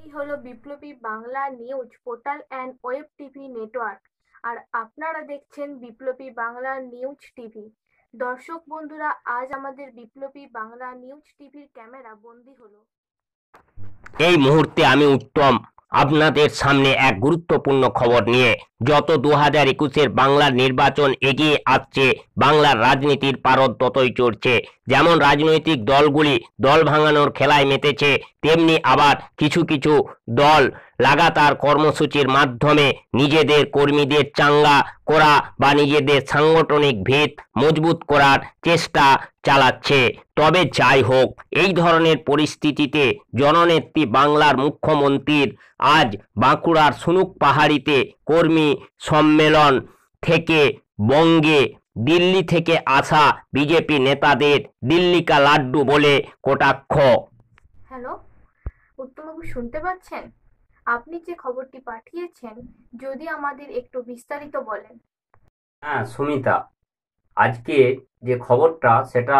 এই হলো Biplobi Bangla news portal and web TV network. আর আপনারা দেখছেন বিপ্লবী বাংলা নিউজ টিভি। দর্শক বন্ধুরা, আজ আমাদের বিপ্লবী বাংলা নিউজ টিভির ক্যামেরা বন্দী হলো। এই মুহূর্তে আমি উত্তম আপনাদের সামনে এক গুরুত্বপূর্ণ খবর নিয়ে। যত 2021-এর বাংলার নির্বাচন এগিয়ে আসছে, বাংলার রাজনীতির পারদ ততই চড়ছে। যেমন রাজনৈতিক দলগুলি দল ভাঙানোর খেলায় মেতেছে, তেমনি আবার কিছু কিছু দল লাগাতার কর্মসূচির মাধ্যমে নিজেদের কর্মীদের চাঙ্গা করা বা নিজেদের সাংগঠনিক ভিত মজবুত করার চেষ্টা চালাচ্ছে। তবে যাই হোক, এই ধরনের পরিস্থিতিতে জননেত্রী বাংলার মুখ্যমন্ত্রীর আজ বাঁকুড়ার সুনুক পাহাড়িতে কর্মী সম্মেলন থেকে বঙ্গে দিল্লি থেকে আসা বিজেপি নেতাদের দিল্লি কা লাড্ডু বলে কটাক্ষ। হ্যালো উত্তমবাবু, শুনতে পাচ্ছেন? আপনি যে খবরটি পাঠিয়েছেন, যদি আমাদের একটু বিস্তারিত বলেন। হ্যাঁ সুমিতা, আজকে যে খবরটা সেটা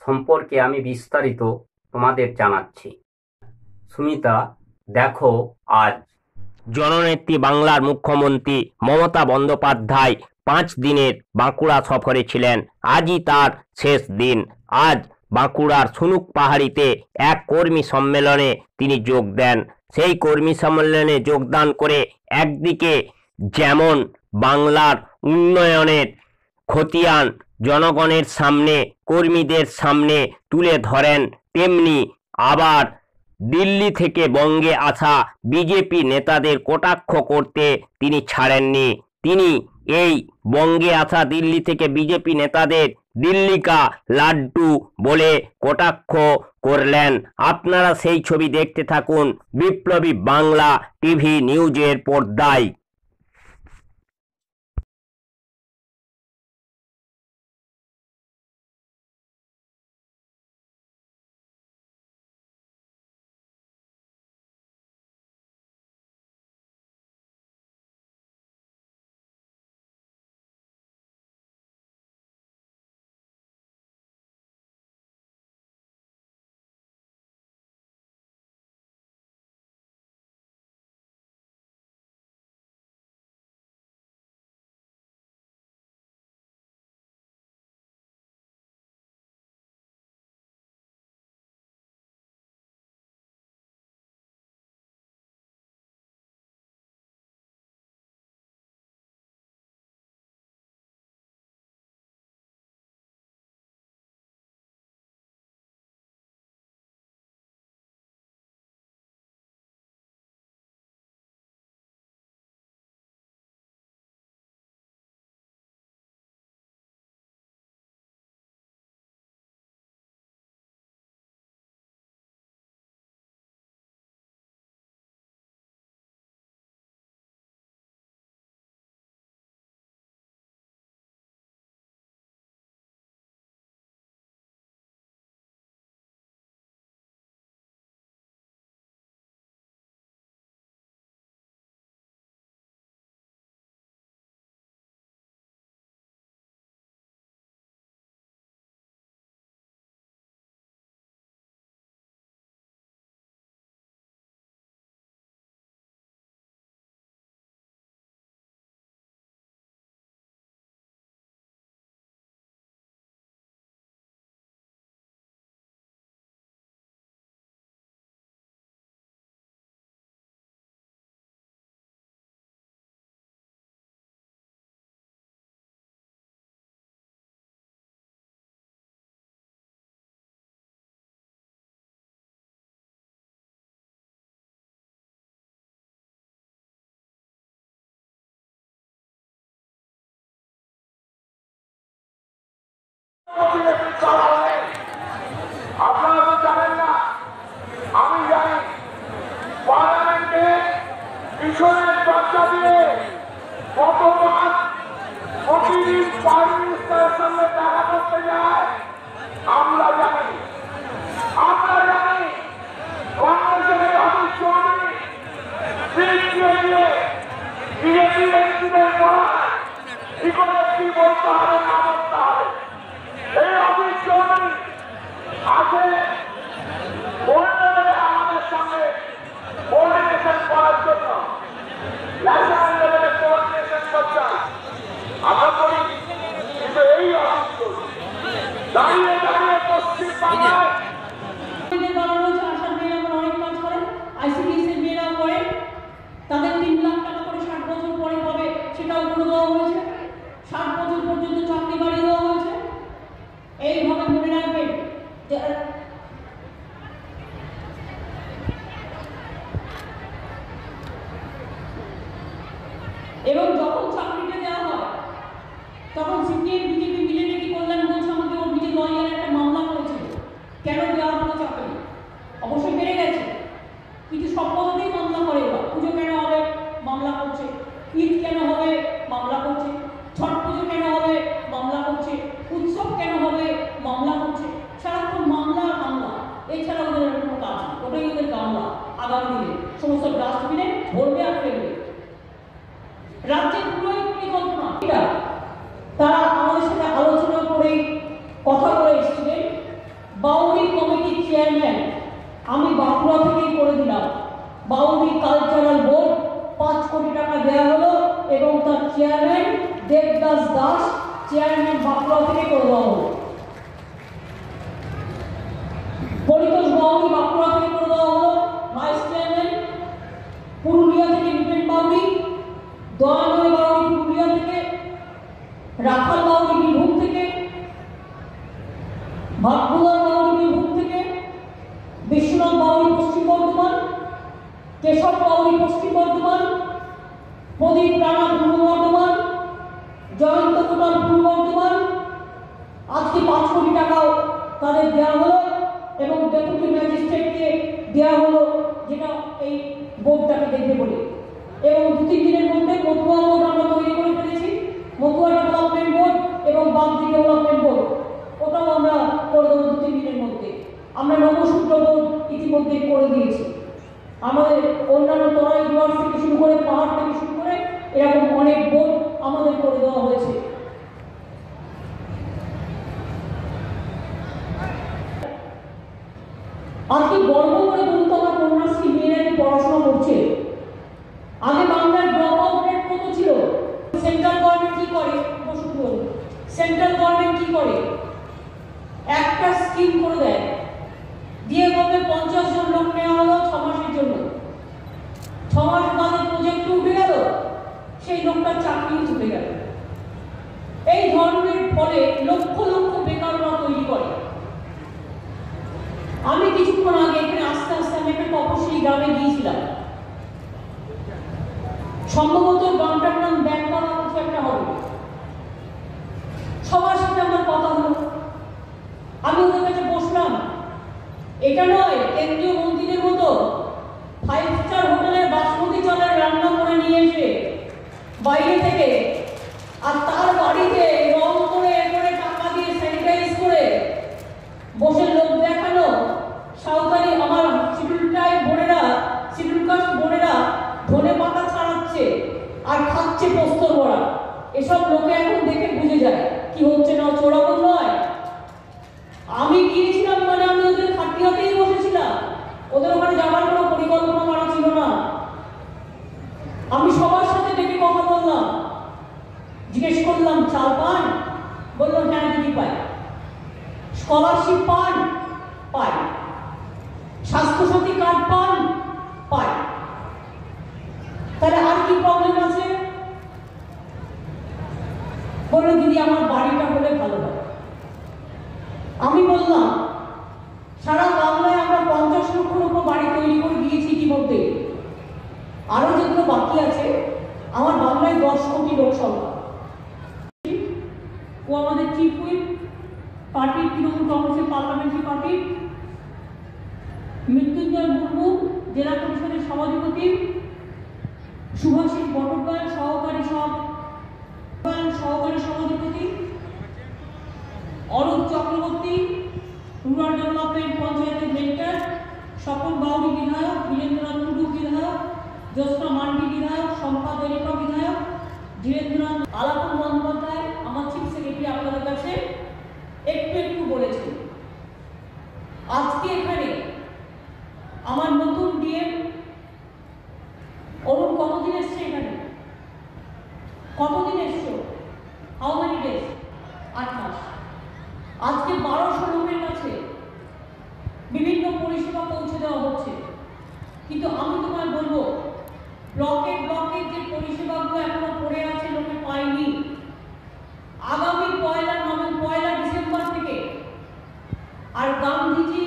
সম্পর্কে আমি বিস্তারিত তোমাদের জানাচ্ছি। সুমিতা, দেখো, আজ জননেত্রী বাংলার মুখ্যমন্ত্রী মমতা বন্দ্যোপাধ্যায় 5 দিনের বাঁকুড়া সফরে ছিলেন। আজই তার শেষ দিন। আজ বাঁকুড়ার সুনুক পাহাড়িতে এক কর্মী সম্মেলনে তিনি যোগ দেন। সেই কর্মী সম্মেলনে যোগদান করে একদিকে যেমন বাংলার উন্নয়নের খতিয়ান জনগণের সামনে, কর্মীদের সামনে তুলে ধরেন, তেমনি আবার দিল্লি থেকে বঙ্গে আসা বিজেপি নেতাদের কটাক্ষ করতে তিনি ছাড়েননি। তিনি এই বঙ্গে আসা দিল্লি থেকে বিজেপি নেতাদের দিল্লি কা লাড্ডু বলে কটাক্ষ করলেন। আপনারা সেই ছবি দেখতে থাকুন বিপ্লবী বাংলা টিভি নিউজের পর্দায়। আপনারা তো জানেন না, আমি জানি। পার্লামেন্টে কিশোরের চর্চা দিয়ে কত মাস প্রতিদিন প্রাইম মিনিস্টারের সঙ্গে দেখা করতে যায় আমরা জানি। আমরা জানি বাংলাদেশের অবশ্যই বিজেপি এমপিদের কি করে কি বলতে হবে না বলতে হবে। এই অবশ্যই দাঁড়িয়ে দাঁড়িয়ে পশ্চিম বাংলায় তাদের 3 লাখ টাকা করে 60 বছর পরে পাবে, সেটাও করে দেওয়া হয়েছে। 60 বছর পর্যন্ত চাকরি বাড়িয়ে দেওয়া হয়েছে। এইভাবে মনে রাখবেন যে এবং যখন চাকরিটা দেওয়া হয় তখন সিপিএম বিজেপি মিলে নাকি কল্যাণ বলছে আমাকে ওর নিজের লয়ার একটা মামলা করেছিল, কেন দেওয়া হলো চাকরি। অবশ্যই বেড়ে গেছে, কিন্তু সব পদ্ধতিই মামলা করে। পুজো কেন হবে, মামলা করছে। ঈদ কেন হবে, মামলা করছে। ছট পুজো কেন হবে, মামলা করছে। উৎসব কেন হবে, মামলা করছে। সারাক্ষণ মামলা আর মামলা, এছাড়া ওদের কোনো কাজ নেই। ওটাই ওদের মামলা। আগামী দিনে সমস্ত ডাস্টবিনে ভরবে আর ফেলবে। রাজ্যের পুরোই পরিকল্পনা, তারা আমাদের সাথে আলোচনা করে কথা বলে এসেছিলেন। বাউরি কমিটির চেয়ারম্যান আমি বাঁকুড়া থেকেই করে দিলাম। বাউরি কালচারাল বোর্ড 5 কোটি টাকা দেওয়া হলো এবং তার চেয়ারম্যান দেবদাস দাস, চেয়ারম্যান বাঁকুড়া থেকে করে দেওয়া হলো। পরিতোষ বাউরি বাঁকুড়া থেকে করে দেওয়া হলো ভাইস চেয়ারম্যান। পুরুলিয়া থেকে বিপিন বাউরি, দয়াময় বাউরি পুরুলিয়া থেকে, রাখাল বাউরি বীরভূম থেকে, ভাগ্যবান বাউরি বীরভূম থেকে, বিশ্বনাথ বাউরি পশ্চিম বর্ধমান, কেশব বাউরি পশ্চিম বর্ধমান, প্রদীপ রানা পূর্ব বর্ধমান, জয়ন্ত কুমার পূর্ব বর্ধমান। আজকে 5 কোটি টাকাও তাদের দেওয়া হলো এবং ডেপুটি ম্যাজিস্ট্রেটকে দেওয়া হলো, যেটা এই বোর্ডটাকে দেখবে বলে। এবং 2-3 দিনের মধ্যে মতুয়া বোর্ড আমরা তৈরি করে ফেলেছি, মতুয়া ডেভেলপমেন্ট বোর্ড এবং বাগদি ডেভেলপমেন্ট বোর্ড, ওটাও আমরা করে দেবো 2-3 দিনের মধ্যে। আমরা নবসূত্র বোর্ড ইতিমধ্যে করে দিয়েছি। আমাদের অন্যান্য তরাই ডুয়ার্স থেকে শুরু করে পাহাড় থেকে শুরু করে এরকম অনেক বোর্ড আমাদের করে দেওয়া হয়েছে। আজকে গর্ব করে বলতে আমার কন্যাশ্রী মেয়েরা কি পড়াশোনা করছে। আগে বাংলার ড্রপ আউট রেট কত ছিল? সেন্ট্রাল গভর্নমেন্ট কি করে? সেন্ট্রাল গভর্নমেন্ট কি করে? একটা স্কিম করে দেয়, দিয়ে বলবে 50 জন লোক নেওয়া হলো 6 মাসের জন্য। 6 মাস বাদে প্রজেক্ট উঠে গেল, সেই লোকটার চাকরি ছুটে গেল। এই ধরনের ফলে লক্ষ লক্ষ বেকাররা তৈরি করে। আমি কিছুক্ষণ আগে এখানে আস্তে আস্তে আমি একটা তপস্বী গ্রামে গিয়েছিলাম। সম্ভবত গ্রামটার নাম ব্যাংকলা কিছু একটা হবে। সবার সাথে আমার কথা হলো, আমি ওদের কাছে বসলাম। এটা নয় কেন্দ্রীয় মন্ত্রীদের মতো 5 স্টার হোটেলের বাসমতি চালের রান্না করে নিয়ে এসে বাইরে থেকে, আর তার বাড়িতে রং করে এরপরে টাকা দিয়ে স্যানিটাইজ করে বসে লোক দেখানো। সাঁওতালি আমার শিডিউল ট্রাইব বোনেরা, শিডিউল কাস্ট বোনেরা ধনে পাতা ছাড়াচ্ছে আর খাচ্ছে পোস্তর বড়া। এসব লোকে এখন দেখে বুঝে যায় কি হচ্ছে না, চোরাপন নয়। আমি গিয়েছিলাম মানে আমি ওদের খাটিয়াতেই বসেছিলাম, ওদের ওখানে যাওয়ার কোনো পরিকল্পনা করা ছিল না। আমি সবার সাথে ডেকে কথা বললাম, জিজ্ঞেস করলাম চাল পান? বললো হ্যাঁ দিদি পাই। স্কলারশিপ পান? পাই। স্বাস্থ্যসাথী কার্ড পান? পাই। তাহলে আর কি প্রবলেম আছে? বললো দিদি আমার বাড়িটা হলে ভালো হয়। আমি বললাম সারা বাংলায় আমরা 50 লক্ষের উপর বাড়ি তৈরি করে দিয়েছি ইতিমধ্যে, আরো যেগুলো বাকি আছে। আমার বাংলায় 10 কোটি লোক সংখ্যা। ও আমাদের চিফ হুইপ পার্টির, তৃণমূল কংগ্রেসের পার্লামেন্টারি পার্টির। মৃত্যুঞ্জয় মুর্মু জেলা পরিষদের সভাধিপতি, সুভাষিস বট্টোপাধ্যায় সহকারী সভাধিপতি, অরূপ চক্রবর্তী রুরাল ডেভেলপমেন্ট পঞ্চায়েতের মেন্টর, স্বপন বাউরি বিধায়ক, বীরেন্দ্রনাথ টুডু বিধায়ক, জ্যোৎস্না মান্ডি বিধায়ক, শম্পা দেরিকা বিধায়ক, ধীরেন্দ্রনাথ আলাপন বন্দ্যোপাধ্যায় আমার চিফ সেক্রেটারি আপনাদের কাছে একটু বলেছেন। আজকে এখানে আমার নতুন ডিএম অরুণ কতদিন এসছে এখানে? কতদিন এসছো? How many days? 8 মাস। আজকে কিন্তু আমি তোমায় বলবো, ব্লকে ব্লকে যে পরিষেবাগুলো এখনো পড়ে আছে, লোকে পায়নি, আগামী পয়লা ডিসেম্বর থেকে আর গান্ধীজি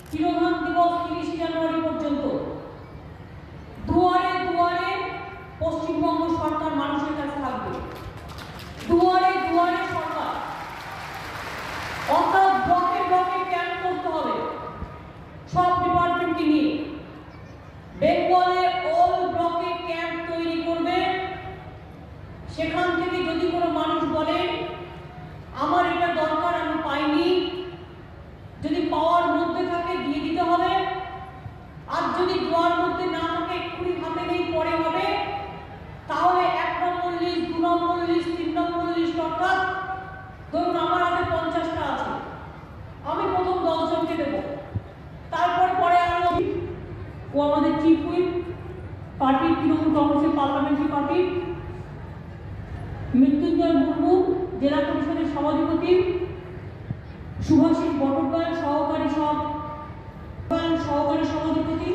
তিরোধান দিবস 30 জানুয়ারি পর্যন্ত দুয়ারে দুয়ারে পশ্চিমবঙ্গ সরকার মানুষের কাছে থাকবে। দুয়ারে দুয়ারে সরকার, অর্থাৎ ব্লকে ব্লকে ক্যাম্প করতে হবে সব ডিপার্টমেন্টকে নিয়ে। বেঙ্গলে অল ব্লকে ক্যাম্প তৈরি করবে। সেখান থেকে যদি কোনো মানুষ বলে আমার এটা দরকার, আমি পাইনি, যদি পাওয়ার মধ্যে থাকে দিয়ে দিতে হবে, আর যদি দেওয়ার মধ্যে না থাকে এক্ষুনি হাতে নেই পরে হবে, তাহলে 1 নম্বর লিস্ট, 2 নম্বর লিস্ট, 3 নম্বর লিস্ট, অর্থাৎ ধরুন আমার হাতে 50টা আছে, আমি প্রথম 10 জনকে দেবো, তারপর পরে আরো ও আমাদের চিফ হুইপ পার্টি, তৃণমূল কংগ্রেসের পার্লামেন্টারি পার্টি, মৃত্যুঞ্জয় মুর্মু জেলা পরিষদের সভাধিপতি, সুভাষিস বটব্যায় সহকারী সভাধিপতি,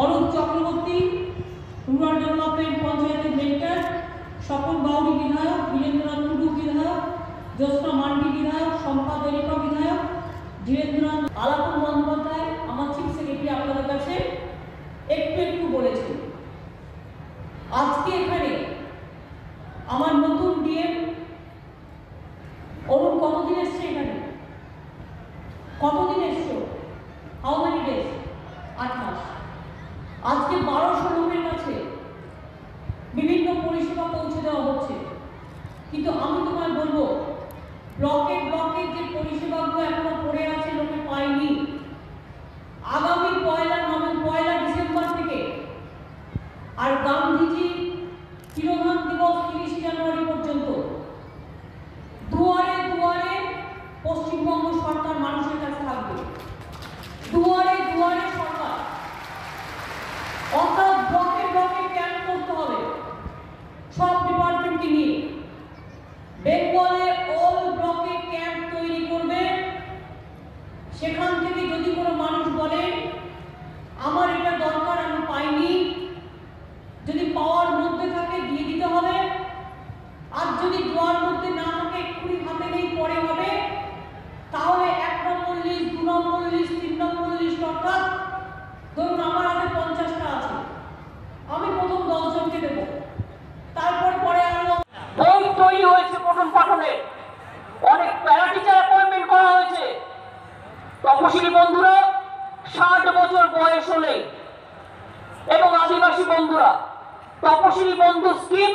অরূপ চক্রবর্তী রুরাল ডেভেলপমেন্ট পঞ্চায়েতের মেন্টর, স্বপন বাউরি বিধায়ক, বীরেন্দ্রনাথ টুডু বিধায়ক, জ্যোৎস্না মান্ডি বিধায়ক, শম্পা দরিকা বিধায়ক, ধীরেন্দ্রনাথ আলাপন বন্দ্যোপাধ্যায়, আমার চিফ সেক্রেটারি আপনাদের কাছে একটু বলেছেন। আজকে এখানে আমার নতুন ডিএম অরুণ কতদিন এসছে এখানে? কতদিন এসছো? How many days? 8 মাস। আজকে 1200 লোকের কাছে বিভিন্ন পরিষেবা পৌঁছে দেওয়া হচ্ছে। কিন্তু আমি তোমায় বলবো, ব্লকে ব্লকে যে পরিষেবাগুলো এখনো পড়ে আছে, লোকে পায়নি, আগামী পয়লা ডিসেম্বর থেকে আর গান্ধীজি তিরোধান দিবস 30 জানুয়ারি পর্যন্ত দুয়ারে দুয়ারে পশ্চিমবঙ্গ সরকার মানুষের কাছে থাকবে। দুয়ারে দুয়ারে সরকার, অর্থাৎ ব্লকে ব্লকে ক্যাম্প করতে হবে সব ডিপার্টমেন্টকে নিয়ে। বেঙ্গলে অল ব্লকে ক্যাম্প তৈরি করবে। সেখান থেকে যদি কোনো মানুষ বলে আমার এটা দরকার, আমি পাইনি, যদি পাওয়ার মধ্যে থাকে দিয়ে দিতে হবে, আর যদি দেওয়ার মধ্যে না থাকে এক্ষুনি হাতে নেই পরে হবে, তাহলে 1 নম্বর লিস্ট, 2 নম্বর লিস্ট, 3 নম্বর লিস্ট, অর্থাৎ ধরুন আমার হাতে 50টা আছে, আমি প্রথম 10 জনকে দেবো, তারপর পরে আরো বই তৈরি হয়েছে পঠন পাঠনে, অনেক প্যারা টিচার অ্যাপয়েন্টমেন্ট করা হয়েছে। তপশিলি বন্ধুরা 60 বছর বয়স হলে এবং আদিবাসী বন্ধুরা তপশিলি বন্ধু স্কিম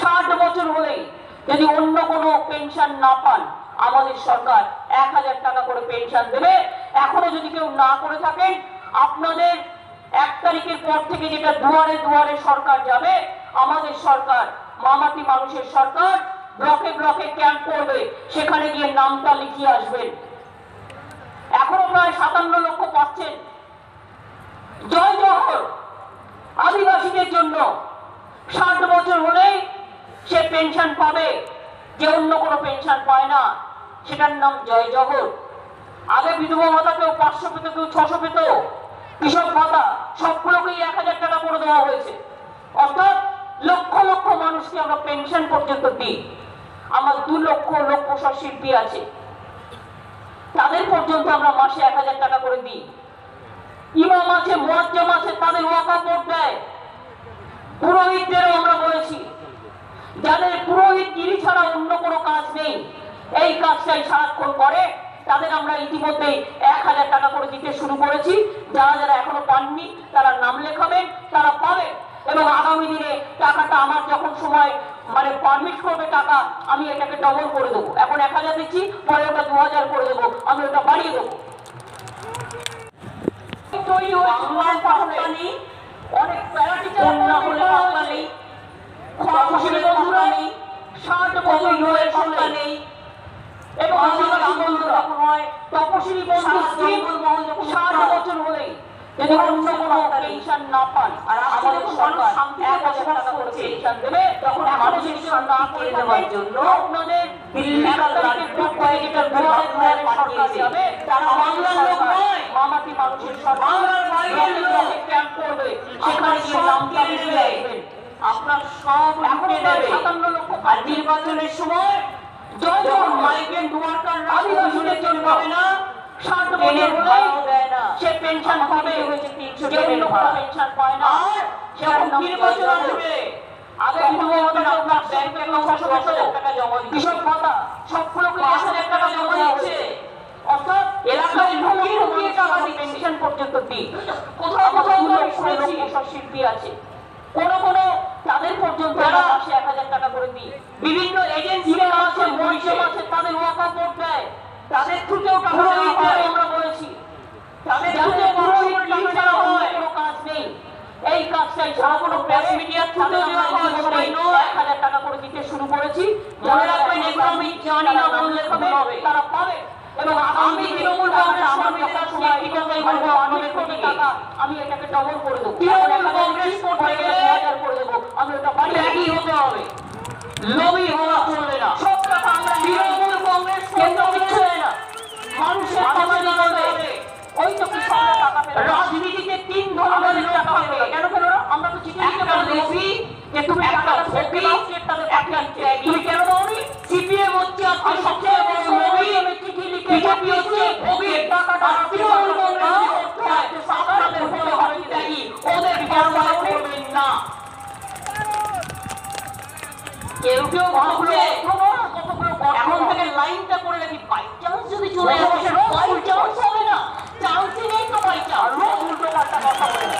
60 বছর হলেই যদি অন্য কোনো পেনশন না পান, আমাদের সরকার 1000 টাকা করে পেনশন দেবে। এখনো যদি কেউ না করে থাকেন, আপনাদের 1 তারিখের পর থেকে যেটা দুয়ারে দুয়ারে সরকার যাবে, আমাদের সরকার মামাটি মানুষের সরকার ব্লকে ব্লকে ক্যাম্প করবে, সেখানে গিয়ে নামটা লিখিয়ে আসবেন। এখনো প্রায় 57 লক্ষ পাচ্ছেন। জয় জওহর আদিবাসীদের জন্য 60 বছর হলেই সে পেনশন পাবে, যে অন্য কোনো পেনশন পায় না, সেটার নাম জয় জওহর। আগে বিধবা ভাতা কেউ 500 পেত, কেউ 600 পেত, কৃষক ভাতা সবগুলোকেই 1000 টাকা করে দেওয়া হয়েছে। অর্থাৎ লক্ষ লক্ষ মানুষকে আমরা পেনশন পর্যন্ত দিই। আমার 2 লক্ষ লোকপ্রসার শিল্পী আছে, তাদের পর্যন্ত আমরা মাসে 1000 টাকা করে দিই। ইমাম আছে, মুয়াজ্জম আছে, তাদের ওয়াকাফ বোর্ড দেয়। পুরোহিতদেরও আমরা বলেছি, যাদের পুরোহিতগিরি ছাড়া অন্য কোনো কাজ নেই, এই কাজটাই সারাক্ষণ করে, তাদের আমরা ইতিমধ্যে 1000 টাকা করে দিতে শুরু করেছি। যারা যারা এখনো পাননি তারা নাম লেখাবেন, তারা পাবেন। এবং আগামী দিনে টাকাটা আমার যখন সময় পারমিট করবে টাকা, আমি এটাকে ডবল করে দেবো। এখন 1000 দিচ্ছি, পরে ওটা 2000 করে দেবো, আমি ওটা বাড়িয়ে দেবো। তৈরি হয়েছে অনেক প্যারা টিচার নেই, 60 বছর ধরে সরকার নেই, এবং আদিবাসী বন্ধুরা তপশিলি বন্ধু স্কিম 60 বছর হলেই যদি অন্য কোনো পেনশন না পান, আর আমাদের সরকার 1000 টাকা করে পেনশন দেবে, তখন মানুষের না করে দেওয়ার জন্য আপনাদের সরকার যাবে, তারা বাংলার লোক নয়, মামাটি মানুষের সরকার। সব লুটে নেবে। 57 লক্ষ আর নির্বাচনের সময় যখন মাইগ্রেন্ট ওয়ার্কাররা আদিবাসীদের জন্য পাবে না, 60 বছর হলেই দেয় না, সে পেনশন পাবে, 300 লোকরা পেনশন পায় না। আর যখন নির্বাচন আসবে আগে কিন্তু আমাদের আপনার ব্যাংকে 900 টাকা জমা দিতে, কৃষক ভাতা সবগুলোকে 1000 টাকা জমা দিচ্ছে। অর্থাৎ এলাকায় লুকিয়ে টাকা পেনশন পর্যন্ত দিই। কোথাও কোথাও শুনেছি শিল্পী আছে, কোন তাদের পর্যন্ত মাসে 1000 টাকা করে দিই। বিভিন্ন এজেন্সি আছে, মরিচম আছে, তাদের ওয়াকফ বোর্ড দেয়, তাদের থ্রুতেও টাকা দেওয়া হয়। আমরা বলেছি তাদের থ্রুতে টাকা দেওয়া হয়, কোনো কাজ নেই। এই কাজটাই সারা কোনো প্রেস মিডিয়ার থ্রুতে দেওয়া হয়, 1000 টাকা করে দিতে শুরু করেছি। মনে রাখবেন, এগুলো আমি জানি না বললে হবে, তারা পাবে। এবং আমি তৃণমূল কংগ্রেস আমার সময় ঠিকানাই বলবো 8 কোটি টাকা আমি এটাকে ডবল করে দেবো। তৃণমূল কংগ্রেস করতে গেলে 1000 করে দেবো, আমি ওটা বাড়ি একই হতে হবে, লবি হওয়া চলবে না। সব টাকা আমরা তৃণমূল কংগ্রেস কেন্দ্র কিছু দেয় না, মানুষের টাকা দিতে হবে। ওই তো কৃষকরা টাকা পেল। রাজনীতিতে 3 ধরনের টাকা পেল, কেন পেল না? আমরা তো চিঠি দিতে পারি যে তুমি টাকা ঠকি তাদের পাঠিয়ে, তুমি কেন দাওনি? সিপিএম হচ্ছে আজকে সবচেয়ে বড় লবি, চিঠি লিখে বিজেপি হচ্ছে ভোগী, টাকাটা তৃণমূল কংগ্রেস করতে হয়, সাধারণের হতে হবে দেখি ওদের ব্যবহার করবেন না। কেউ ভাবলো এখন থেকে লাইনটা করে রাখি, বাই চান্স যদি চলে আসে, বাই চান্স হবে না, চান্সই নেই তো বাই চান্স, রোজ উল্টো পাল্টা কথা বলে,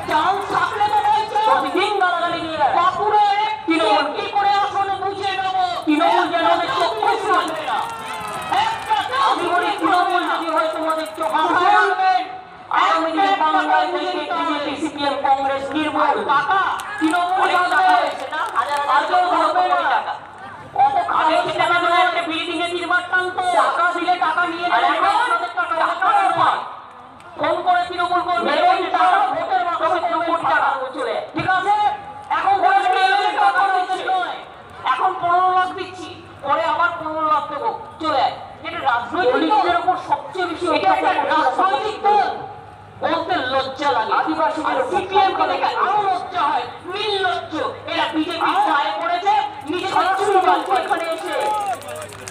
চান্স থাকলে তো বাই চান্স প্রতিদিন গালাগালি দিয়ে বাঁকুড়া তৃণমূল কি করে আসলে বুঝে নেবো, তৃণমূল যেন চক্ষু শুনবে না। আমি বলি তৃণমূল যদি হয় তোমাদের চোখ রাখবেন, আগামী দিনে বাংলায় বিজেপি সিপিএম কংগ্রেস নির্মূল। টাকা তৃণমূল টাকা হয়েছে না, হাজার হাজার টাকা অত আগে টাকা নয়, একটা বিল্ডিং এ নির্মাণ টানতো, টাকা দিলে টাকা নিয়ে ফোন করে তৃণমূল করবে ভোটের মাধ্যমে তৃণমূল টাকা চলে, ঠিক আছে? এখন টাকা রয়েছে নয়, এখন 15 লাখ দিচ্ছি, পরে আবার 15 লাখ দেবো, চলে যায়। এটা রাজনৈতিকদের উপর সবচেয়ে বেশি, এটা একটা রাজনৈতিক দল বলতে লজ্জা লাগে। আদিবাসীদের সিপিএম কে দেখে আরো লজ্জা হয়, নির্লজ্জ। এরা বিজেপি গায়ে পড়েছে, নিজেদের চুরি বাঁধছে এখানে এসে।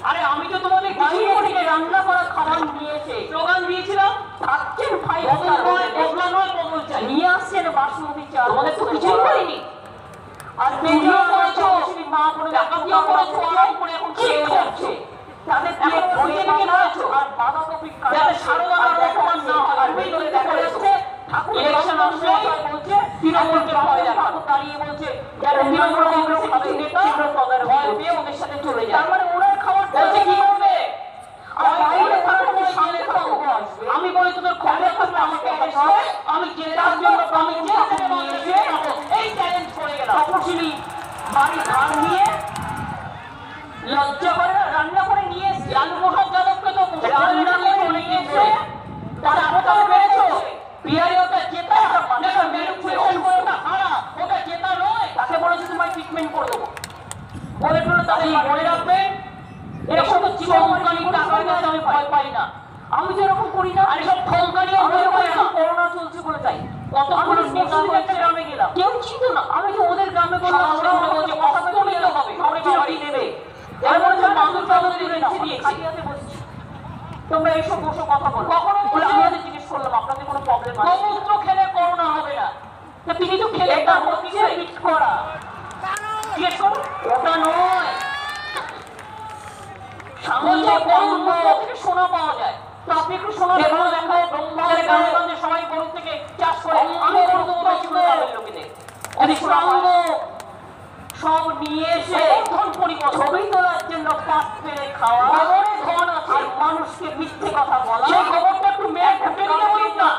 আরে আমি তো তোমাদের বাইরে থেকে রান্না করা খাবার নিয়েছে, স্লোগান দিয়েছিলাম থাকছেন ভাই, বদলা নয় বদল চাই, নিয়ে আসছেন বাসমতি চাল, তোমাদের তো কিছুই করেনি। আর পেটিও করেছো, মা বলে ডাকাতিও করেছো, আরাম করে এখন খেয়ে যাচ্ছে। তাদের প্লেট ভরিয়ে দিয়ে করেছো, আর বাঁধাকপি যাতে সারদার অপমান না হয়, আর ভিতরে দেখা যাচ্ছে ইলেকশন আসলে বলছে তৃণমূলকে ভয় দেখা, দাঁড়িয়ে বলছে যারা তৃণমূল কংগ্রেসের কিছু নেতা ভয় পেয়ে ওদের সাথে চলে যায়। তার মানে ওনার খাবার বলছে কি করবে? আর বাইরে থাকতে সামনে থাকবো, আমি বলি তোদের খবর থাকলে আমাকে এসে আমি জেলার জন্য আমি জেল থেকে নিয়ে এসে এই চ্যালেঞ্জ করে গেলাম। তপশিলি বাড়ি ধার নিয়ে লজ্জা করে রান্না করে নিয়ে এসে লালু প্রসাদ যাদবকে তো রান্না করে নিয়ে এসে তারা আরো বেড়েছো। বিহারে ওটা জেতা ম্যানিপুলেশন করে ওটা হারা, ওটা জেতা নয়, তাকে বলেছে তোমায় ট্রিটমেন্ট করে দেবো বলে ফেলে। তাদের মনে রাখবেন, এরকম চমকানি টাকা নিয়ে আমি ভয় পাই না, আমি যেরকম করি না। আর এসব ফলকানিও ভয় পাই না, করোনা চলছে বলে তাই কতগুলো একটা গ্রামে গেলাম, কেউ চিনত না, আমি তো ওদের গ্রামে বললাম ওরা বলছে কথা বলতে হবে, বাড়ি দেবে, এমন যে মানুষ আমাদের রেখে দিয়েছে। তোমরা এসব বসে কথা বলো, কখনো বলে আমাদের জিজ্ঞেস করলাম আপনাদের কোনো প্রবলেম আছে? সমুদ্র খেলে করোনা হবে না, তিনি তো খেলে তার হচ্ছে মিক্স করা, জিজ্ঞেস করো, ওটা নয়। সামনে গরুর থেকে সোনা পাওয়া যায়, তো আপনি একটু সোনা দেখানো দেখায় গ্রামে সবাই গরু থেকে চাষ করে, আমি গরু দেবো বেশি করে লোকেদের সব নিয়ে এসে ছবি তোলার জন্য পাত পেরে খাওয়া, ধন আছে, মানুষকে মিথ্যে কথা বলা। সেই খবরটা একটু মেয়ে ঘুটে দিতে বলুন না,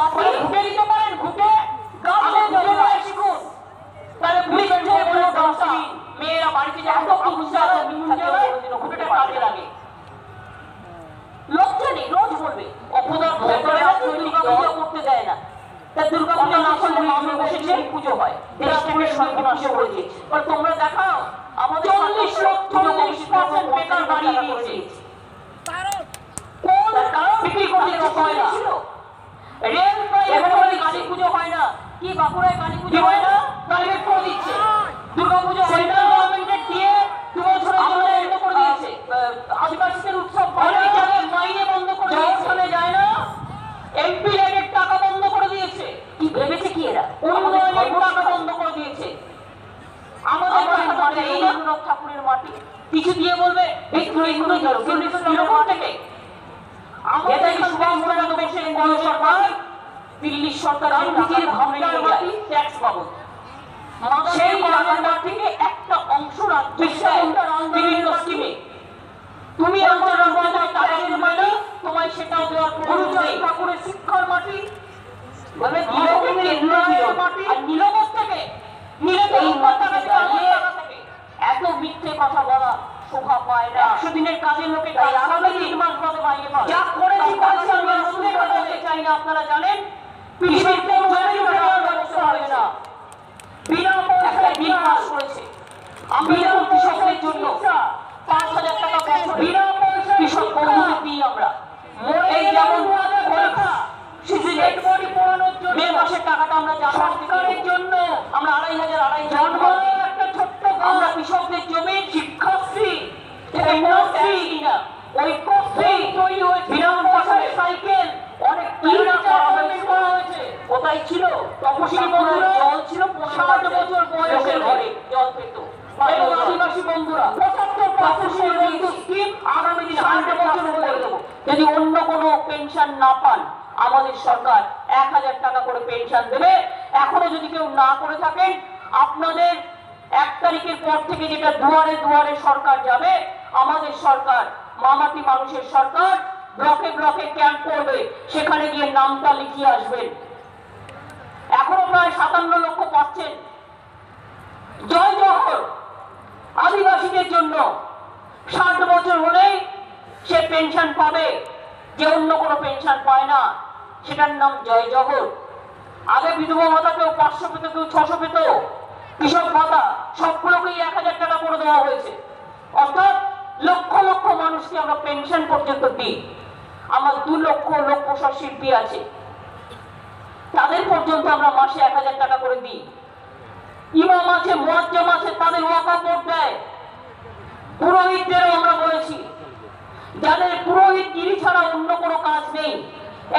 ঘুটে দিতে পারেন, ঘুটে শিখুন, তাহলে মেয়েরা বাড়িতে যায় ঘুটেটা কাজে লাগে। লজ্জা নেই, রোজ বলবে অপদার্থ দুর্গা করতে দেয় না, দুর্গা পূজা না করলে মামে বসেছে পুজো হয়, দেশটাকে সর্বনাশ করে দিয়েছে। তোমরা দেখাও আমাদের 40% বেকার বাড়িয়ে দিয়েছে, বিক্রি করতে হয় না, রেল এখানে গাড়ি পুজো হয় না, কি বাঁকুড়ায় কালী পুজো হয় না? প্রাইভেট করে দিচ্ছে। দুর্গাপুজো সেন্ট্রাল গভর্নমেন্টের দিয়ে 2 বছরের জন্য বন্ধ করে দিয়েছে। আদিবাসীদের উৎসব অনেক জায়গায় মাইনে বন্ধ করে দিয়েছে। ওখানে যায় না, এমপি ল্যান্ডের টাকা বন্ধ করে দিয়েছে। কি ভেবেছে কি এরা? উন্নয়নের টাকা বন্ধ করে দিয়েছে। আমাদের মাটি এই রঘুনাথ ঠাকুরের মাটি কিছু দিয়ে বলবে এইগুলো থেকে আমাদের সুভাষচন্দ্র বসুর কোন সরকার দিল্লির সরকার গান্ধীজির ভাবনার মাটি ট্যাক্স বাবদ সেই টাকার থেকে একটা অংশ রাজ্য বিভিন্ন স্কিমে তুমি অঞ্চলের মধ্যে টাকা দিতে পারলে তোমায় সেটাও দেওয়ার প্রয়োজন নেই। ঠাকুরের শিক্ষার মাটি মানে মাটি আর নীলবত থেকে এত মিথ্যে কথা বলা শোভা পায় না। 100 দিনের কাজের লোকে আগামী 3 মাস পরে বাইরে পাবে। যা করেছি বলছি আমি শুনে কথা বলতে চাই না। আপনারা জানেন কৃষির কোনো ব্যবস্থা হবে না, বিনা পয়সায় বিল পাস করেছে। আমি যখন কৃষকদের জন্য 5,000 টাকা বছর বিনা পয়সায় কৃষক বন্ধুদের দিই আমরা। এই যেমন পরীক্ষা শিশু ডেড বডি পড়ানোর জন্য মে মাসের টাকাটা আমরা সরকারের জন্য আমরা 2,500 একটা ছোট্ট আমরা কৃষকদের জমি শিক্ষাশ্রী ওই কফি তৈরি হয়েছে বিনা পয়সায় সাইকেল অনেক করা হয়েছে। কোথায় ছিল তপশিলি বন্ধুরা? জল ছিল 60 বছর বয়সের ঘরে জল পেত। এবং আদিবাসী বন্ধুরা 75% স্কিম আগামী দিনে 60 বছর করে দেবো। যদি অন্য কোনো পেনশন না পান আমাদের সরকার 1,000 টাকা করে পেনশন দেবে। এখনো যদি কেউ না করে থাকেন আপনাদের 1 তারিখের পর থেকে যেটা দুয়ারে দুয়ারে সরকার যাবে, আমাদের সরকার মামাটি মানুষের সরকার ব্লকে ব্লকে ক্যাম্প করবে, সেখানে গিয়ে নামটা লিখিয়ে আসবেন। এখনো প্রায় 57 লক্ষ পাচ্ছেন। জয় জহর আদিবাসীদের জন্য 60 বছর হলেই সে পেনশন পাবে, যে অন্য কোনো পেনশন পায় না, সেটার নাম জয় জহর। আগে বিধবা ভাতা কেউ 500 পেত, কেউ 600 পেত। কৃষক ভাতা সবগুলোকেই 1,000 টাকা করে দেওয়া হয়েছে। অর্থাৎ লক্ষ লক্ষ মানুষকে আমরা পেনশন পর্যন্ত দিই। আমার 2 লক্ষ লোক প্রসার শিল্পী আছে, তাদের পর্যন্ত আমরা মাসে 1,000 টাকা করে দিই। ইমাম আছে, মুয়াজ্জম আছে, তাদের ওয়াকফ বোর্ড দেয়। পুরোহিতদেরও আমরা বলেছি, যাদের পুরোহিতগিরি ছাড়া অন্য কোনো কাজ নেই,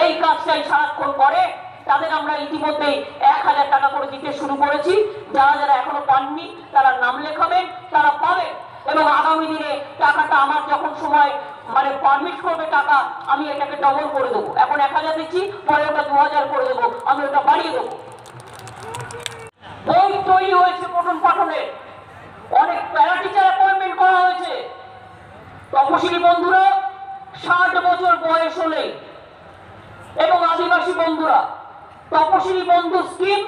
এই কাজটাই সারাক্ষণ করে, তাদের আমরা ইতিমধ্যে 1,000 টাকা করে দিতে শুরু করেছি। যারা যারা এখনো পাননি তারা নাম লেখাবেন, তারা পাবেন। এবং আগামী দিনে টাকাটা আমার যখন সময় মানে পারমিট করবে টাকা, আমি এটাকে ডবল করে দেবো। এখন 1,000 দিচ্ছি, পরে ওটা 2,000 করে দেবো, আমি ওটা বাড়িয়ে দেবো। বই তৈরি হয়েছে পঠন পাঠনের, অনেক প্যারা টিচার অ্যাপয়েন্টমেন্ট করা হয়েছে। তপশিলি বন্ধুরা 60 বছর বয়স হলে এবং আদিবাসী বন্ধুরা তপশিলি বন্ধু স্কিম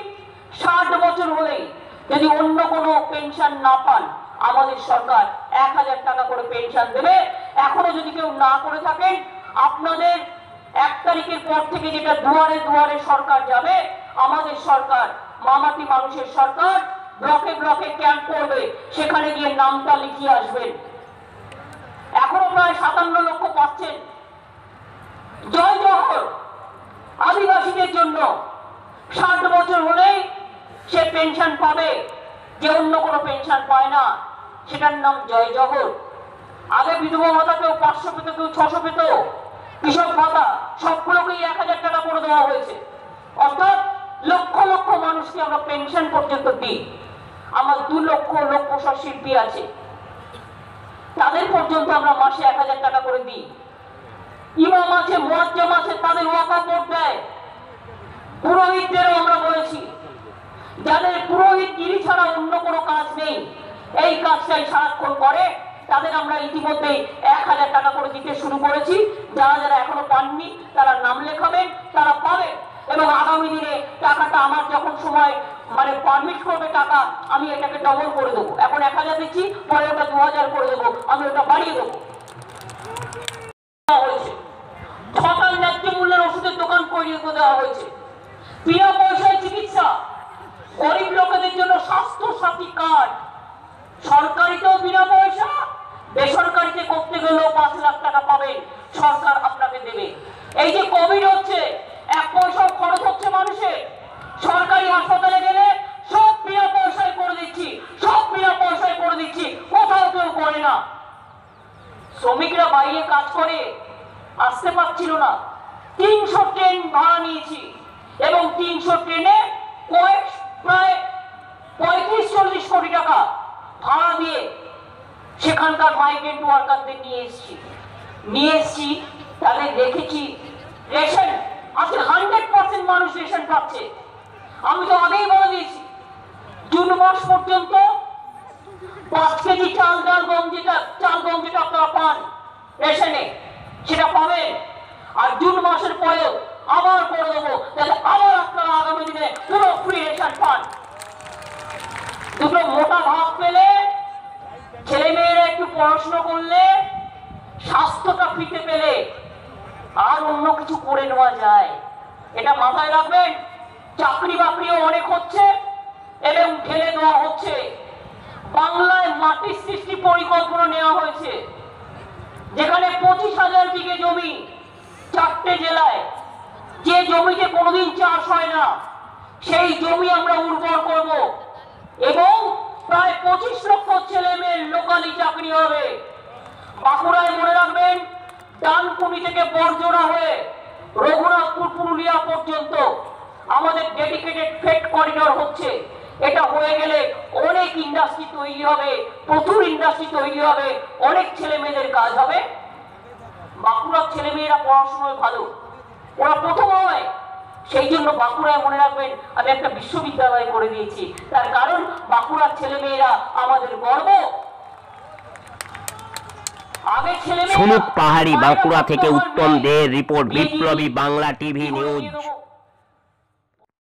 60 বছর হলেই যদি অন্য কোনো পেনশন না পান আমাদের সরকার 1,000 টাকা করে পেনশন দেবে। এখনো যদি কেউ না করে থাকেন আপনাদের 1 তারিখের পর থেকে যেটা দুয়ারে দুয়ারে সরকার যাবে, আমাদের সরকার মামাটি মানুষের সরকার ব্লকে ব্লকে ক্যাম্প করবে, সেখানে গিয়ে নামটা লিখিয়ে আসবেন। এখনো প্রায় 57 লক্ষ পাচ্ছেন। জয় জহর আদিবাসীদের জন্য 60 বছর হলেই সে পেনশন পাবে, যে অন্য কোনো পেনশন পায় না, সেটার নাম জয় জহর। আগে বিধবা ভাতা কেউ 500 পেত, কেউ 600 পেত। কৃষক ভাতা সবগুলোকেই 1,000 টাকা করে দেওয়া হয়েছে। অর্থাৎ লক্ষ লক্ষ মানুষকে আমরা পেনশন পর্যন্ত দিই। আমার 2 লক্ষ লোক প্রসার শিল্পী আছে, তাদের পর্যন্ত আমরা মাসে 1,000 টাকা করে দিই। ইমাম আছে, মুয়াজ্জম আছে, তাদের ওয়াকফ বোর্ড দেয়। পুরোহিতদেরও আমরা বলেছি, যাদের পুরোহিতগিরি ছাড়া অন্য কোনো কাজ নেই, এই কাজটাই সারাক্ষণ করে, তাদের আমরা ইতিমধ্যে 1,000 টাকা করে দিতে শুরু করেছি। যারা যারা এখনো পাননি তারা নাম লেখাবেন, তারা পাবেন। এবং আগামী দিনে টাকাটা আমার যখন সময় মানে পারমিট করবে টাকা, আমি এটাকে ডবল করে দেবো। এখন 1,000 দিচ্ছি, পরে ওটা 2,000 করে দেবো, আমি ওটা বাড়িয়ে দেবো। হয়েছে 6টা ন্যায্য মূল্যের ওষুধের দোকান করিয়ে দেওয়া হয়েছে। বিনা পয়সায় চিকিৎসা, গরিব লোকেদের জন্য স্বাস্থ্য সাথী কার্ড, সরকারিতেও বিনা পয়সা, বেসরকারিতে করতে গেলেও 5 লাখ টাকা পাবেন, সরকার আপনাকে দেবে। এই যে কোভিড হচ্ছে, 1 পয়সাও খরচ হচ্ছে মানুষের, সরকারি হাসপাতাল নিয়ে এসছি, তাদের দেখেছি রেশন আজকে 100% মানুষ রেশন পাচ্ছে। আমি তো আগেই বলে দিয়েছি, জুন মাস পর্যন্ত 5 কেজি চাল গম যেটা আপনারা পান রেশনে, সেটা পাবেন। আর জুন মাসের পরেও আবার করে দেবো, যাতে আবার আপনারা আগামী দিনে পুরো ফ্রি রেশন পান। দুটো মোটা ভাত পেলে, ছেলে মেয়েরা একটু পড়াশোনা করলে, স্বাস্থ্যটা ফিতে পেলে আর অন্য কিছু করে নেওয়া যায়, এটা মাথায় রাখবেন। চাকরি বাকরিও অনেক হচ্ছে এবং ঢেলে দেওয়া হচ্ছে। বাংলায় মাটির সৃষ্টি পরিকল্পনা নেওয়া হয়েছে, যেখানে 25,000 বিঘে জমি 4টে জেলায়, যে জমিতে কোনোদিন চাষ হয় না সেই জমি আমরা উর্বর করব এবং প্রায় 25 লক্ষ ছেলে মেয়ের লোকালি চাকরি হবে। বাঁকুড়ায় মনে রাখবেন, ডানকুনি থেকে বর্জনা হয়ে রঘুনাথপুর পুরুলিয়া পর্যন্ত আমাদের ডেডিকেটেড ফ্রেট করিডোর হচ্ছে। এটা হয়ে গেলে অনেক ইন্ডাস্ট্রি তৈরি হবে, প্রচুর ইন্ডাস্ট্রি তৈরি হবে, অনেক ছেলে মেয়েদের কাজ হবে। বাঁকুড়ার ছেলে মেয়েরা পড়াশোনায় ভালো, ওরা প্রথম হয়, সেই জন্য বাঁকুড়ায় মনে রাখবেন আমি একটা বিশ্ববিদ্যালয় করে দিয়েছি। তার কারণ বাঁকুড়ার ছেলে মেয়েরা আমাদের গর্ব। সুমিত পাহাড়ি, বাঁকুড়া থেকে উত্তম দের রিপোর্ট, বিপ্লবী বাংলা টিভি নিউজ।